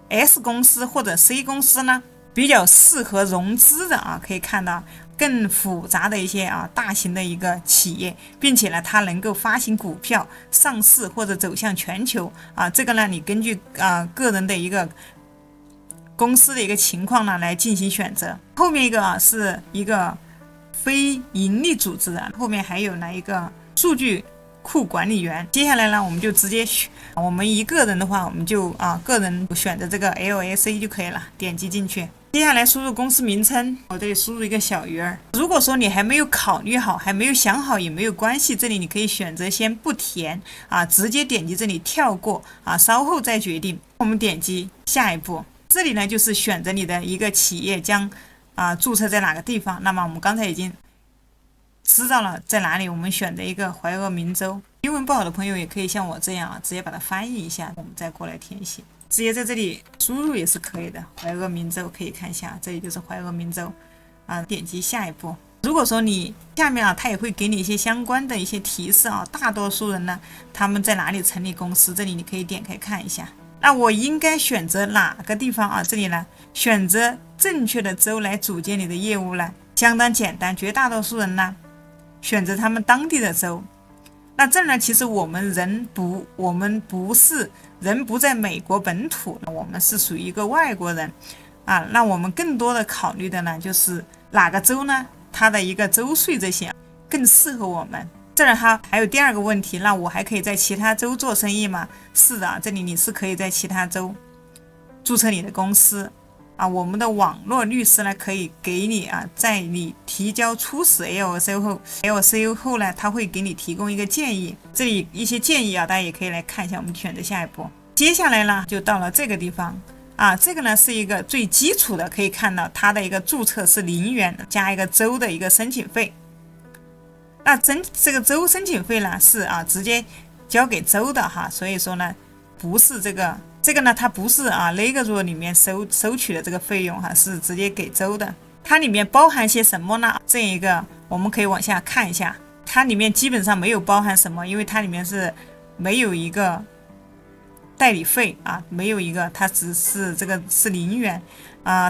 S 公司或者 C 公司呢，比较适合融资的可以看到更复杂的一些大型的一个企业，并且呢，它能够发行股票、上市或者走向全球这个呢，你根据个人的一个公司的一个情况呢来进行选择。后面一个是一个非盈利组织的，后面还有一个数据库管理员。接下来呢，我们就直接选，我们一个人的话，我们就个人选择这个 LSA 就可以了，点击进去。接下来输入公司名称，我这里输入一个小鱼儿。如果说你还没有考虑好，还没有想好也没有关系，这里你可以选择先不填直接点击这里跳过稍后再决定。我们点击下一步，这里呢就是选择你的一个企业将注册在哪个地方。那么我们刚才已经知道了在哪里，我们选择一个怀俄明州。英文不好的朋友也可以像我这样直接把它翻译一下，我们再过来填写。直接在这里输入也是可以的，怀俄明州可以看一下，这里就是怀俄明州点击下一步。如果说你下面它也会给你一些相关的一些提示大多数人呢他们在哪里成立公司，这里你可以点开看一下。那我应该选择哪个地方这里呢选择正确的州来组建你的业务呢相当简单，绝大多数人呢选择他们当地的州。那这呢其实我们人不在美国本土，我们是属于一个外国人那我们更多的考虑的呢就是哪个州呢它的一个州税这些更适合我们。这儿还有第二个问题，那我还可以在其他州做生意吗？是的，这里你是可以在其他州注册你的公司我们的网络律师呢可以给你在你提交初始 LCO 后呢，他会给你提供一个建议，这里一些建议大家也可以来看一下。我们选择下一步，接下来呢就到了这个地方这个呢是一个最基础的，可以看到它的一个注册是0元加一个州的一个申请费。那这个州申请费呢是直接交给州的所以说呢不是这个呢它不是Legazoo里面收取的这个费用是直接给州的。它里面包含些什么呢？这一个我们可以往下看一下，它里面基本上没有包含什么，因为它里面是没有一个代理费没有一个，它只是这个是0元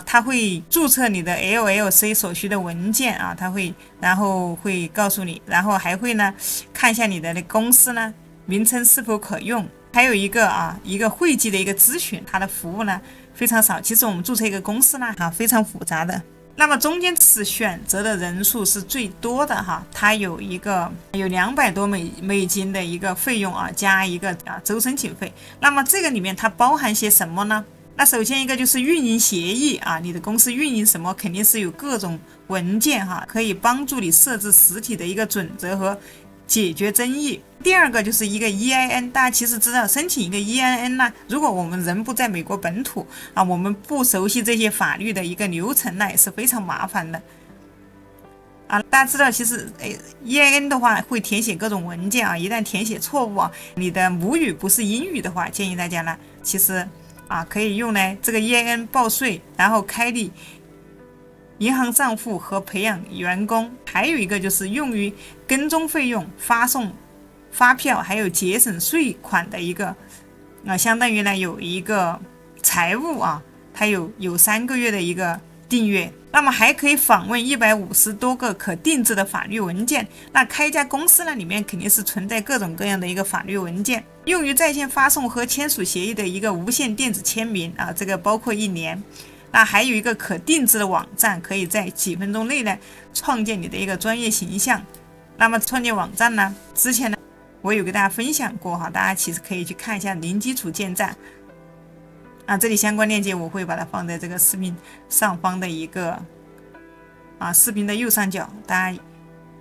它会注册你的 LLC 所需的文件它会然后会告诉你，然后还会呢看一下你的公司呢名称是否可用，还有一个会计的一个咨询，它的服务呢非常少。其实我们注册一个公司呢非常复杂的。那么中间是选择的人数是最多的它有200多美金的一个费用加一个州申请费。那么这个里面它包含些什么呢？那首先一个就是运营协议你的公司运营什么，肯定是有各种文件可以帮助你设置实体的一个准则和解决争议。第二个就是一个 EIN， 大家其实知道申请一个 EIN 呢，如果我们人不在美国本土我们不熟悉这些法律的一个流程也是非常麻烦的大家知道其实EIN 的话会填写各种文件一旦填写错误你的母语不是英语的话，建议大家呢其实可以用来这个 EIN 报税，然后开立银行账户和培养员工。还有一个就是用于跟踪费用、发送发票还有节省税款的一个相当于呢有一个财务它有3个月的一个订阅。那么还可以访问150多个可定制的法律文件。那开一家公司呢里面肯定是存在各种各样的一个法律文件，用于在线发送和签署协议的一个无线电子签名这个包括1年。那还有一个可定制的网站，可以在几分钟内呢创建你的一个专业形象。那么创建网站呢，之前呢我有给大家分享过大家其实可以去看一下零基础建站这里相关链接我会把它放在这个视频上方的一个视频的右上角，大家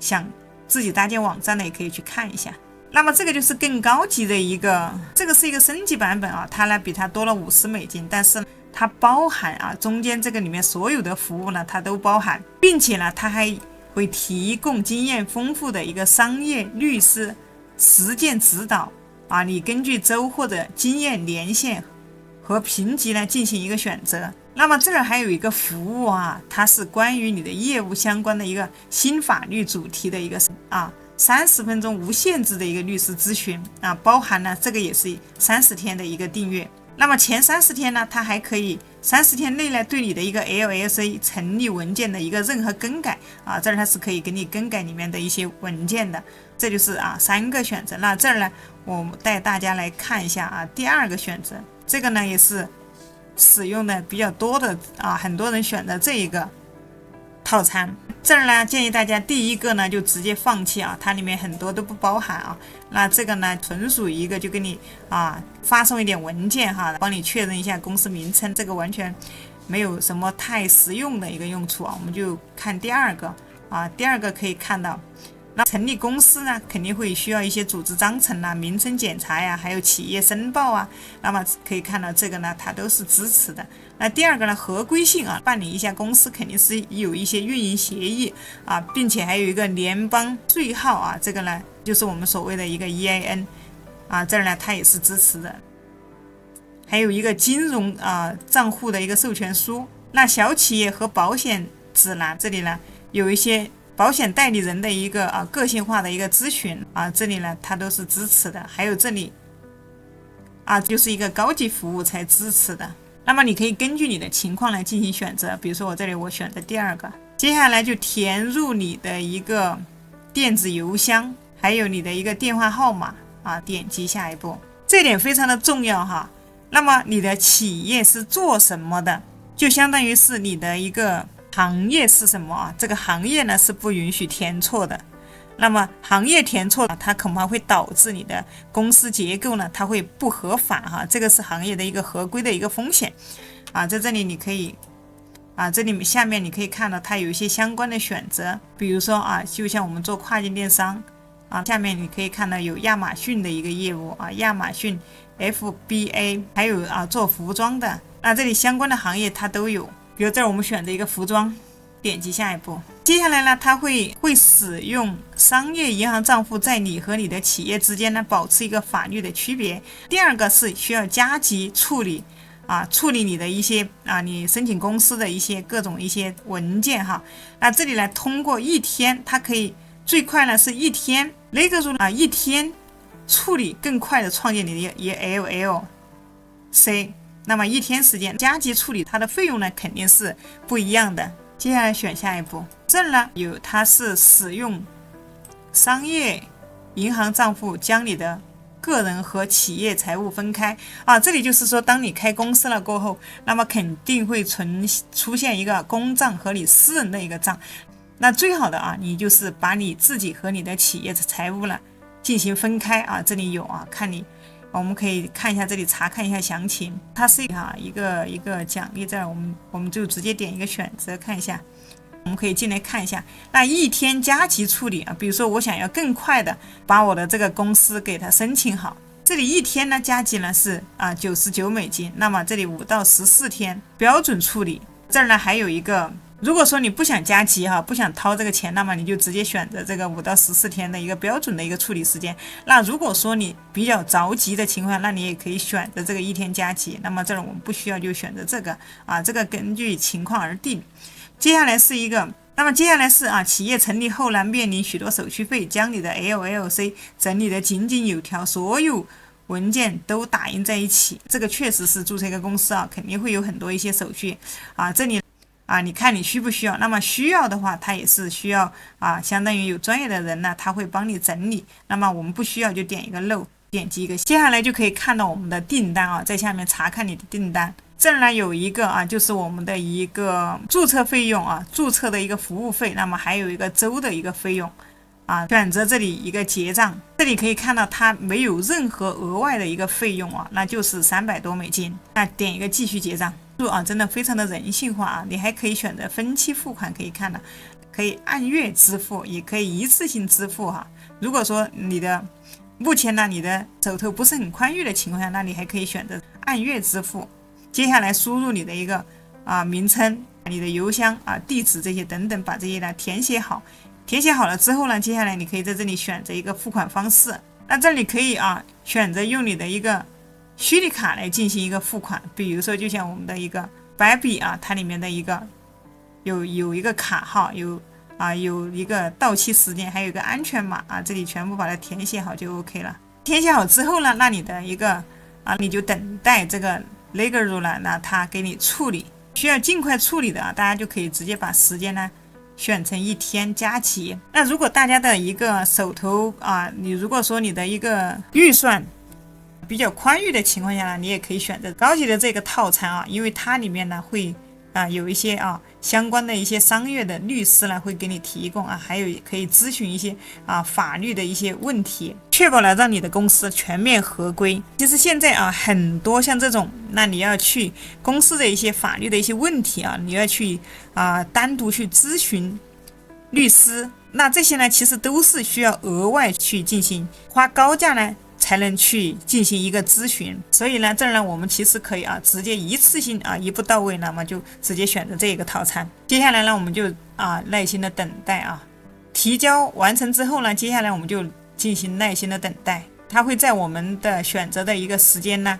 想自己搭建网站呢也可以去看一下。那么这个就是更高级的一个，这个是一个升级版本它呢比它多了50美金，但是它包含中间这个里面所有的服务呢它都包含，并且呢它还会提供经验丰富的一个商业律师实践指导你根据州或者经验年限和评级呢进行一个选择。那么这儿还有一个服务它是关于你的业务相关的一个新法律主题的一个30分钟无限制的一个律师咨询包含了这个也是30天的一个订阅。那么前30天呢，它还可以30天内呢对你的一个 LLC 成立文件的一个任何更改这儿它是可以给你更改里面的一些文件的。这就是3个选择。那这儿呢我带大家来看一下第2个选择，这个呢也是使用的比较多的很多人选择这一个套餐。这儿呢，建议大家第一个呢就直接放弃啊，它里面很多都不包含啊。那这个呢，纯属一个就给你发送一点文件哈，帮你确认一下公司名称，这个完全没有什么太实用的一个用处啊。我们就看第二个啊，第二个可以看到。那成立公司呢，肯定会需要一些组织章程啊、名称检查呀，还有企业申报啊。那么可以看到这个呢，它都是支持的。那第二个呢，合规性啊，办理一下公司肯定是有一些运营协议啊，并且还有一个联邦税号啊，这个呢就是我们所谓的一个 EIN 啊，这儿呢它也是支持的。还有一个金融账户的一个授权书。那小企业和保险指南这里呢有一些保险代理人的一个个性化的一个咨询啊，这里呢它都是支持的。还有这里就是一个高级服务才支持的。那么你可以根据你的情况来进行选择，比如说我这里我选择第二个，接下来就填入你的一个电子邮箱，还有你的一个电话号码啊，点击下一步。这点非常的重要哈。那么你的企业是做什么的，就相当于是你的一个行业是什么啊？这个行业呢是不允许填错的。那么行业填错，它恐怕会导致你的公司结构呢，它会不合法哈，这个是行业的一个合规的一个风险啊。在这里你可以这里下面你可以看到它有一些相关的选择，比如说就像我们做跨境电商下面你可以看到有亚马逊的一个业务亚马逊 FBA， 还有做服装的，那这里相关的行业它都有。比如这儿我们选择一个服装，点击下一步。接下来呢，它会使用商业银行账户在你和你的企业之间呢保持一个法律的区别。第二个是需要加急处理处理你的一些你申请公司的一些各种一些文件哈。那这里呢，通过一天，它可以最快呢是一天，那个一天处理更快的创建你的一个 LLC。那么一天时间加急处理，它的费用呢肯定是不一样的。接下来选下一步，这儿呢它是使用商业银行账户将你的个人和企业财务分开这里就是说，当你开公司了过后，那么肯定会出现一个公账和你私人的一个账。那最好的你就是把你自己和你的企业的财务呢进行分开这里有看你。我们可以看一下这里，查看一下详情。它是一个奖励，这儿我们就直接点一个选择看一下。我们可以进来看一下，那一天加急处理比如说我想要更快的把我的这个公司给它申请好，这里一天呢加急呢是$99，那么这里5到14天标准处理。这儿呢还有一个，如果说你不想加急不想掏这个钱，那么你就直接选择这个5到14天的一个标准的一个处理时间。那如果说你比较着急的情况，那你也可以选择这个一天加急。那么这儿我们不需要就选择这个这个根据情况而定。接下来是企业成立后呢，面临许多手续费，将你的 LLC 整理的井井有条，所有文件都打印在一起。这个确实是注册一个公司肯定会有很多一些手续这里你看你需不需要？那么需要的话，它也是需要相当于有专业的人呢，他会帮你整理。那么我们不需要就点一个 No， 点击一个。接下来就可以看到我们的订单在下面查看你的订单。这儿呢有一个就是我们的一个注册费用注册的一个服务费，那么还有一个周的一个费用选择这里一个结账，这里可以看到它没有任何额外的一个费用那就是$300多。那点一个继续结账。真的非常的人性化你还可以选择分期付款，可以看到可以按月支付，也可以一次性支付如果说目前呢你的手头不是很宽裕的情况下，那你还可以选择按月支付。接下来输入你的一个名称、你的邮箱地址这些等等，把这些呢填写好。填写好了之后呢，接下来你可以在这里选择一个付款方式。那这里可以选择用你的一个虚拟卡来进行一个付款，比如说就像我们的一个白笔它里面的一个有一个卡号，有一个到期时间，还有一个安全码这里全部把它填写好就 OK 了。填写好之后呢，那你的一个你就等待这个Legal 了，那它给你处理，需要尽快处理的大家就可以直接把时间呢选成一天加急。那如果大家的一个手头你如果说你的一个预算比较宽裕的情况下呢，你也可以选择高级的这个套餐因为它里面呢会有一些相关的一些商业的律师呢会给你提供还有可以咨询一些法律的一些问题，确保了让你的公司全面合规。其实现在很多像这种，那你要去公司的一些法律的一些问题你要去单独去咨询律师，那这些呢其实都是需要额外去进行花高价呢才能去进行一个咨询。所以呢这儿呢我们其实可以直接一次性一步到位，那么就直接选择这个套餐。接下来呢我们就耐心的等待提交完成之后呢，接下来我们就进行耐心的等待，它会在我们的选择的一个时间呢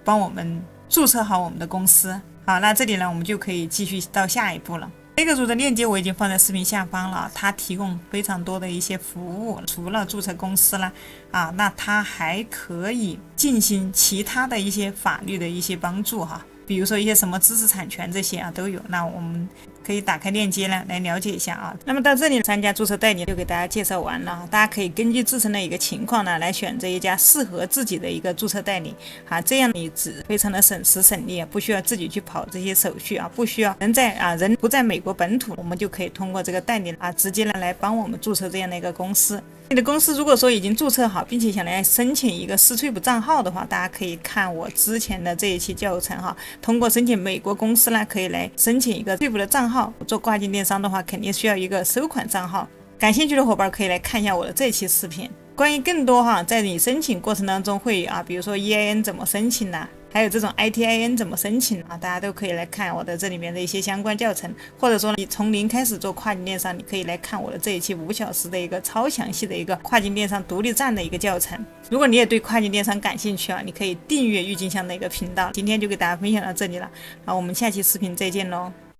帮我们注册好我们的公司。好，那这里呢我们就可以继续到下一步了。这个组的链接我已经放在视频下方了，它提供非常多的一些服务，除了注册公司了那它还可以进行其他的一些法律的一些帮助比如说一些什么知识产权这些都有。那我们可以打开链接呢来了解一下那么到这里3家注册代理就给大家介绍完了，大家可以根据自身的一个情况呢来选择一家适合自己的一个注册代理这样你只非常的省时省力，不需要自己去跑这些手续不需要人不在美国本土，我们就可以通过这个代理直接来帮我们注册这样的一个公司。你的公司如果说已经注册好，并且想来申请一个Stripe账号的话，大家可以看我之前的这一期教程通过申请美国公司呢，可以来申请一个Stripe的账号。做跨境电商的话，肯定需要一个收款账号。感兴趣的伙伴可以来看一下我的这期视频。关于更多在你申请过程当中会比如说 EIN 怎么申请还有这种 ITIN 怎么申请大家都可以来看我的这里面的一些相关教程，或者说你从零开始做跨境电商，你可以来看我的这一期5小时的一个超详细的一个跨境电商独立站的一个教程。如果你也对跨境电商感兴趣你可以订阅郁金香的一个频道。今天就给大家分享到这里了，我们下期视频再见喽。